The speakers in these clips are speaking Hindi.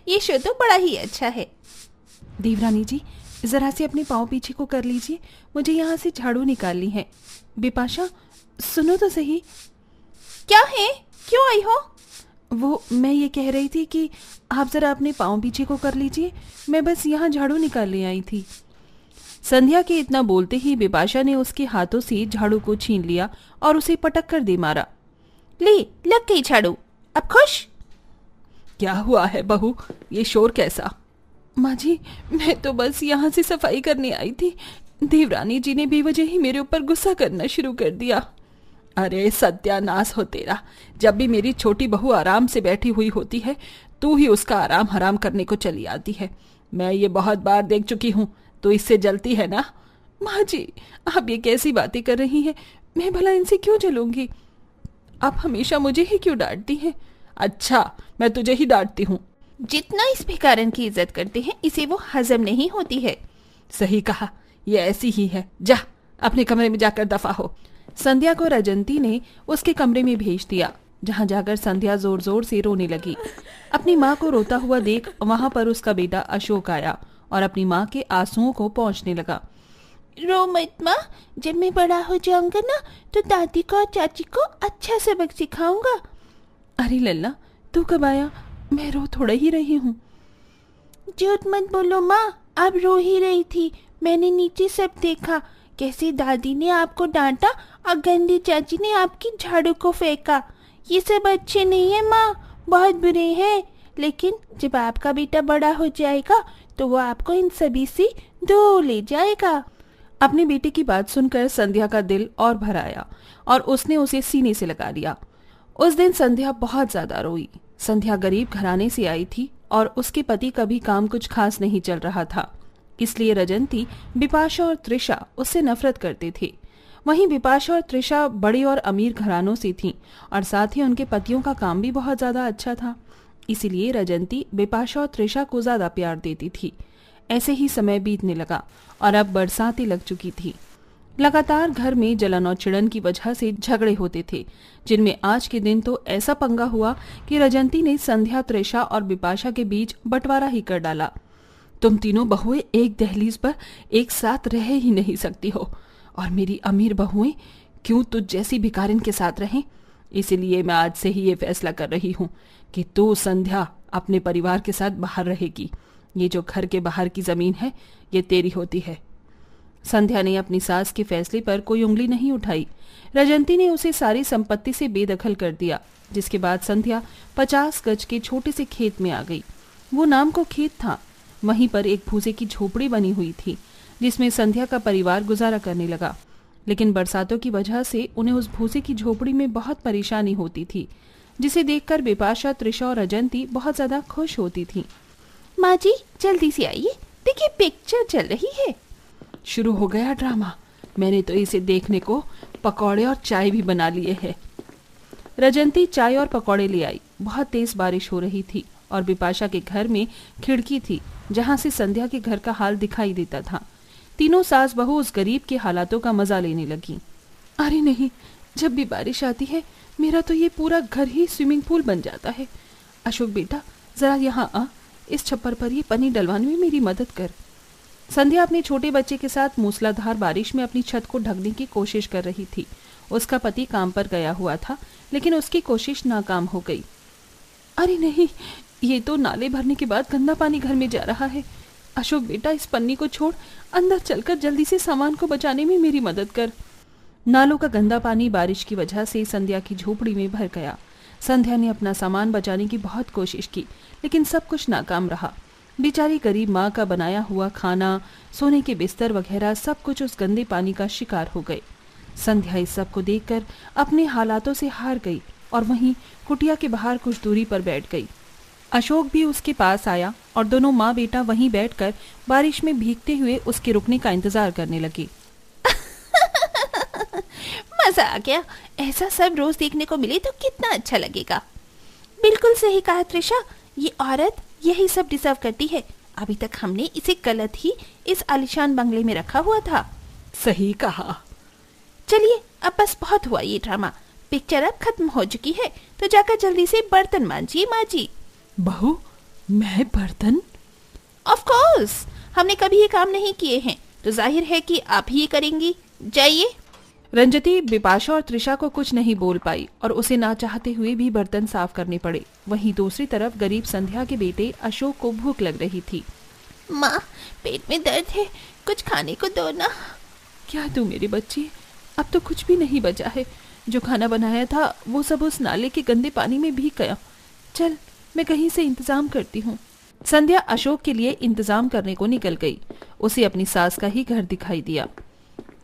ये शो तो बड़ा ही अच्छा है। देवरानी जी, जरा से अपने पाँव पीछे को कर लीजिए, मुझे यहाँ से झाड़ू निकालनी है। बिपाशा, सुनो तो सही। क्या है, क्यों आई हो? वो मैं ये कह रही थी कि आप जरा अपने पाँव पीछे को कर लीजिए, मैं बस यहाँ झाड़ू निकालने आई थी। संध्या के इतना बोलते ही बिपाशा ने उसके हाथों से झाड़ू को छीन लिया और उसे पटक कर दे मारा। ले, लग गई झाड़ू, अब खुश? क्या हुआ है बहू, ये शोर कैसा? माँ जी, मैं तो बस यहाँ से सफाई करने आई थी, देवरानी जी ने बेवजह ही मेरे ऊपर गुस्सा करना शुरू कर दिया। अरे सत्यानाश हो तेरा, जब भी मेरी छोटी बहू आराम से बैठी हुई होती है तू ही उसका आराम हराम करने को चली आती है। मैं ये बहुत बार देख चुकी हूँ, तो इससे जलती है ना? माँ जी, आप ये कैसी बातें कर रही हैं, मैं भला इनसे क्यों जलूंगी? आप हमेशा मुझे ही क्यों डांटती हैं? अच्छा, मैं तुझे ही डांटती हूँ। जितना इस भिखारन की इज्जत करते हैं, इसे वो हजम नहीं होती है। सही कहा, ये ऐसी ही है। जा अपने कमरे में जाकर दफा हो। संध्या को रजंती ने उसके कमरे में भेज दिया, जहाँ जाकर संध्या जोर जोर से रोने लगी। अपनी माँ को रोता हुआ देख वहाँ पर उसका बेटा अशोक आया और अपनी माँ के आंसुओं को पोंछने लगा। रो मत माँ, जब मैं बड़ा हो जाऊंगा ना तो दादी को और चाची को अच्छा सबक सिखाऊंगा। अरे लल्ला, तू कब आया? मैं रो थोड़ा ही रही हूँ। झूठ मत बोलो माँ, आप रो ही रही थी। मैंने नीचे सब देखा, कैसे दादी ने आपको डांटा और गंदी चाची ने आपकी झाड़ू को फेंका। ये सब अच्छे नहीं है माँ, बहुत बुरे हैं। लेकिन जब आपका बेटा बड़ा हो जाएगा तो वो आपको इन सभी से दूर ले जाएगा। अपने बेटे की बात सुनकर संध्या का दिल और भर आया और उसने उसे सीने से लगा लिया। उस दिन संध्या बहुत ज्यादा रोई। संध्या गरीब घराने से आई थी और उसके पति का भी काम कुछ खास नहीं चल रहा था, इसलिए रजंती, बिपाशा और त्रिशा उससे नफरत करते थे। वहीं बिपाशा और त्रिशा बड़े और अमीर घरानों से थीं और साथ ही उनके पतियों का काम भी बहुत ज्यादा अच्छा था, इसीलिए रजंती बिपाशा और त्रिशा को ज्यादा प्यार देती थी। ऐसे ही समय बीतने लगा और अब बरसातें लग चुकी थी। लगातार घर में जलन और चिड़न की वजह से झगड़े होते थे, जिनमें आज के दिन तो ऐसा पंगा हुआ कि रजंती ने संध्या, त्रिशा और बिपाशा के बीच बंटवारा ही कर डाला। तुम तीनों बहुएं एक दहलीज पर एक साथ रह ही नहीं सकती हो और मेरी अमीर बहुएं क्यों तुझ जैसी भिखारिन के साथ रहें? इसीलिए मैं आज से ही ये फैसला कर रही हूँ कि तू संध्या अपने परिवार के साथ बाहर रहेगी। ये जो घर के बाहर की जमीन है ये तेरी होती है। संध्या ने अपनी सास के फैसले पर कोई उंगली नहीं उठाई। रजंती ने उसे सारी संपत्ति से बेदखल कर दिया, जिसके बाद संध्या 50 गज के छोटे से खेत में आ गई। वो नाम को खेत था। वहीं पर एक भूसे की झोपड़ी बनी हुई थी, जिसमें संध्या का परिवार गुजारा करने लगा। लेकिन बरसातों की वजह से उन्हें उस भूसे की झोपड़ी में बहुत परेशानी होती थी, जिसे देखकर बिपाशा, त्रिशा और रजंती बहुत ज्यादा खुश होती थी। माँ जी, जल्दी से आइए, देखिए पिक्चर चल रही है। शुरू हो गया ड्रामा। मैंने तो इसे देखने को पकौड़े और चाय भी बना लिए हैं। रजंती चाय और पकौड़े ले आई। बहुत तेज बारिश हो रही थी और बिपाशा के घर में खिड़की थी, जहां से संध्या के घर का हाल दिखाई देता था। तीनों सास बहू उस गरीब के हालातों का मजा लेने लगी। अरे नहीं, जब भी बारिश आती है मेरा तो ये पूरा घर ही स्विमिंग पूल बन जाता है। अशोक बेटा, जरा यहाँ आ, इस छप्पर पर ये पन्नी डलवाने में मेरी मदद कर। संध्या अपने छोटे बच्चे के साथ मूसलाधार बारिश में अपनी छत को ढकने की कोशिश कर रही थी। उसका पति काम पर गया हुआ था, लेकिन उसकी कोशिश नाकाम हो गई। अरे नहीं, ये तो नाले भरने के बाद गंदा पानी घर में जा रहा है। अशोक बेटा, इस पन्नी को छोड़, अंदर चलकर जल्दी से सामान को बचाने में मेरी मदद कर। नालों का गंदा पानी बारिश की वजह से संध्या की झोपड़ी में भर गया। संध्या ने अपना सामान बचाने की बहुत कोशिश की, लेकिन सब कुछ नाकाम रहा। बेचारी गरीब माँ का बनाया हुआ खाना, सोने के बिस्तर वगैरह सब कुछ उस गंदे पानी का शिकार हो गए। संध्या इस सब को देखकर अपने हालातों से हार गई और वहीं कुटिया के बाहर कुछ दूरी पर बैठ गई। अशोक भी उसके पास आया और दोनों माँ बेटा वहीं बैठकर बारिश में भीगते हुए उसके रुकने का इंतजार करने लगे। मजा आ गया, ऐसा सब रोज देखने को मिले तो कितना अच्छा लगेगा। बिल्कुल सही कहा त्रिशा, ये औरत यही सब डिजर्व करती है। अभी तक हमने इसे गलत ही इस आलिशान बंगले में रखा हुआ था। सही कहा। चलिए, अब बस बहुत हुआ ये ड्रामा। पिक्चर अब खत्म हो चुकी है, तो जाकर जल्दी से बर्तन मांजिए माँ जी। बहू, मैं बर्तन? ऑफ कोर्स, हमने कभी ये काम नहीं किए हैं तो जाहिर है कि आप ही ये करेंगी। जाइए। रंजती बिपाशा और त्रिशा को कुछ नहीं बोल पाई और उसे ना चाहते हुए भी बर्तन साफ करने पड़े। वहीं दूसरी तरफ गरीब संध्या के बेटे अशोक को भूख लग रही थी। माँ, पेट में दर्द है, कुछ खाने को दो ना। क्या दूं मेरी बच्ची, अब तो कुछ भी नहीं बचा है। जो खाना बनाया था वो सब उस नाले के गंदे पानी में भीग गया। चल, मैं कहीं से इंतजाम करती हूँ। संध्या अशोक के लिए इंतजाम करने को निकल गई। उसे अपनी सास का ही घर दिखाई दिया।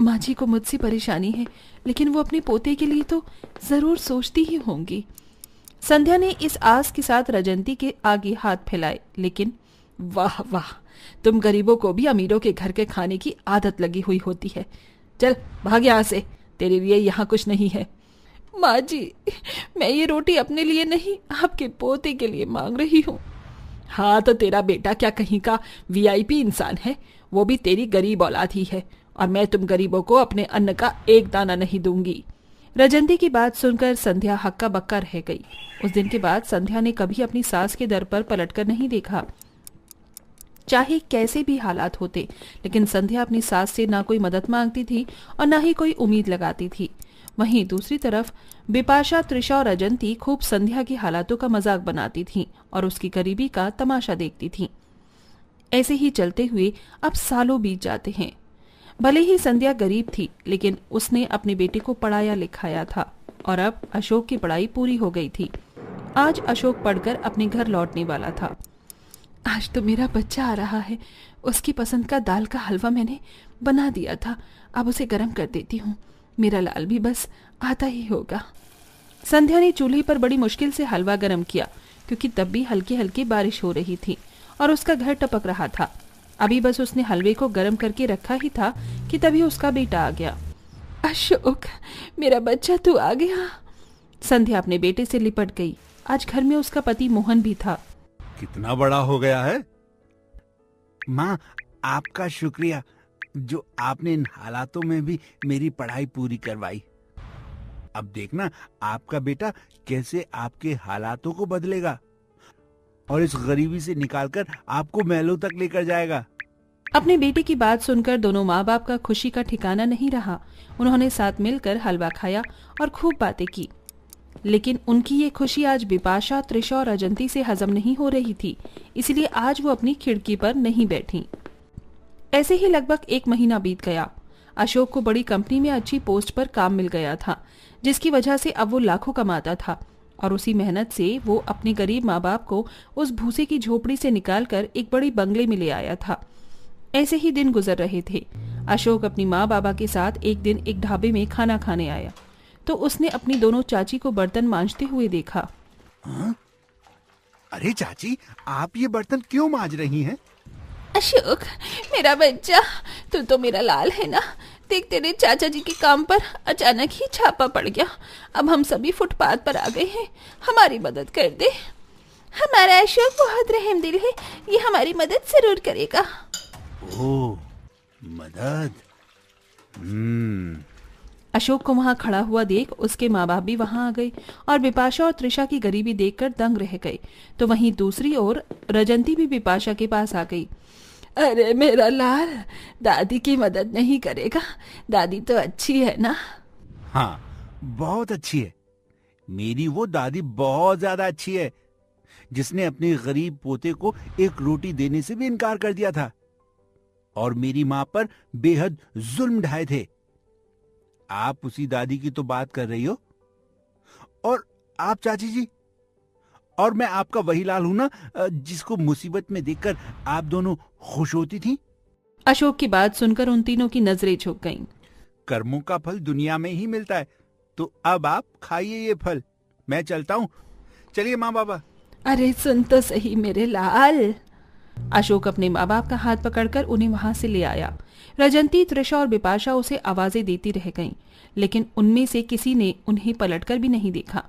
माँ जी को मुझसे परेशानी है, लेकिन वो अपने पोते के लिए तो जरूर सोचती ही होंगी। संध्या ने इस आस के साथ रजंती के आगे हाथ फैलाए, लेकिन वाह वाह, तुम गरीबों को भी अमीरों के घर के खाने की आदत लगी हुई होती है। चल भाग यहाँ से, तेरे लिए यहाँ कुछ नहीं है। माँ जी, मैं ये रोटी अपने लिए नहीं, आपके पोते के लिए मांग रही हूँ। हाँ तो तेरा बेटा क्या कहीं का वीआईपी इंसान है? वो भी तेरी गरीब औलाद ही है, और मैं तुम गरीबों को अपने अन्न का एक दाना नहीं दूंगी। रजंती की बात सुनकर संध्या हक्का बक्का रह गई। उस दिन के बाद संध्या ने कभी अपनी सास के दर पर पलटकर नहीं देखा। चाहे कैसे भी हालात होते, लेकिन संध्या अपनी सास से ना कोई मदद मांगती थी और ना ही कोई उम्मीद लगाती थी। वहीं दूसरी तरफ बिपाशा, त्रिशा और रजंती खूब संध्या की हालातों का मजाक बनाती थीं और उसकी गरीबी का तमाशा देखती थीं। ऐसे ही चलते हुए अब सालों बीत जाते हैं। भले ही संध्या गरीब थी, लेकिन उसने अपने बेटे को पढ़ाया लिखाया था और अब अशोक की पढ़ाई पूरी हो गई थी। आज अशोक पढ़कर अपने घर लौटने वाला था। आज तो मेरा बच्चा आ रहा है। उसकी पसंद का दाल का हलवा मैंने बना दिया था, अब उसे गर्म कर देती हूँ। मेरा लाल भी बस आता ही होगा। संध्या ने चूल्हे पर बड़ी मुश्किल से हलवा गर्म किया, क्योंकि तब भी हल्की हल्की बारिश हो रही थी और उसका घर टपक रहा था। अभी बस उसने हलवे को गर्म करके रखा ही था कि तभी उसका बेटा आ गया। अशोक, मेरा बच्चा तू आ गया। संध्या अपने बेटे से लिपट गई। आज घर में उसका पति मोहन भी था। कितना बड़ा हो गया है माँ, आपका शुक्रिया जो आपने इन हालातों में भी मेरी पढ़ाई पूरी करवाई। अब देखना आपका बेटा कैसे आपके हालातों को बदलेगा और इस गरीबी से निकालकर आपको महलों तक लेकर जाएगा। अपने बेटे की बात सुनकर दोनों माँ बाप का खुशी का ठिकाना नहीं रहा। उन्होंने साथ मिलकर हलवा खाया और खूब बातें की, लेकिन उनकी ये खुशी आज बिपाशा, त्रिशा और रजंती से हजम नहीं हो रही थी। इसलिए आज वो अपनी खिड़की पर नहीं बैठी। ऐसे ही लगभग 1 महीना बीत गया। अशोक को बड़ी कंपनी में अच्छी पोस्ट पर काम मिल गया था, जिसकी वजह से अब वो लाखों कमाता था और उसी मेहनत से वो अपने गरीब माँ बाप को उस भूसे की झोपड़ी से निकालकर एक बड़ी बंगले में ले आया था। ऐसे ही दिन गुजर रहे थे। अशोक अपनी माँ बाबा के साथ एक दिन एक ढाबे में खाना खाने आया तो उसने अपनी दोनों चाची को बर्तन मांजते हुए देखा। हाँ? अरे चाची, आप ये बर्तन क्यों मांज रही हैं? अशोक, मेरा बच्चा, तू तो मेरा लाल है ना। देख, तेरे चाचा जी के काम पर अचानक ही छापा पड़ गया। अब हम सभी फुटपाथ पर आ गए हैं। हमारी मदद कर दे। हमारा अशोक बहुत रहमदिल है, ये हमारी मदद जरूर करेगा। ओह, मदद। अशोक को वहां खड़ा हुआ देख उसके माँ बाप भी वहां आ गए और बिपाशा और त्रिशा की गरीबी देखकर दंग रह गए। तो वहीं दूसरी ओर रजंती भी बिपाशा के पास आ गई। अरे मेरा लाल, दादी की मदद नहीं करेगा? दादी तो अच्छी है ना? हाँ, बहुत अच्छी है। मेरी वो दादी बहुत ज्यादा अच्छी है, जिसने अपने गरीब पोते को एक रोटी देने से भी इनकार कर दिया था और मेरी माँ पर बेहद जुल्म ढाए थे। आप उसी दादी की तो बात कर रही हो। और आप चाची जी, और मैं आपका वही लाल हूं ना जिसको मुसीबत में देखकर आप दोनों खुश होती थी। अशोक की बात सुनकर उन तीनों की नजरें झुक गईं। कर्मों का फल दुनिया में ही मिलता है, तो अब आप खाइए ये फल। मैं चलता हूँ। चलिए माँ बाबा। अरे सुन तो सही मेरे लाल। अशोक अपने माँ बाप का हाथ पकड़कर उन्हें वहां से ले आया। रजंती, त्रिशा और बिपाशा उसे आवाजें देती रह गईं, लेकिन उनमें से किसी ने उन्हें पलटकर भी नहीं देखा।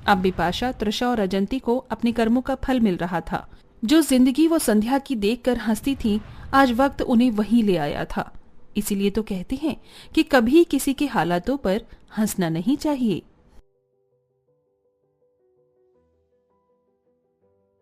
अब बिपाशा, त्रिशा और रजंती को अपने कर्मों का फल मिल रहा था। जो जिंदगी वो संध्या की देखकर हंसती थी, आज वक्त उन्हें वहीं ले आया था। इसीलिए तो कहते हैं कि कभी किसी के हालातों पर हंसना नहीं चाहिए।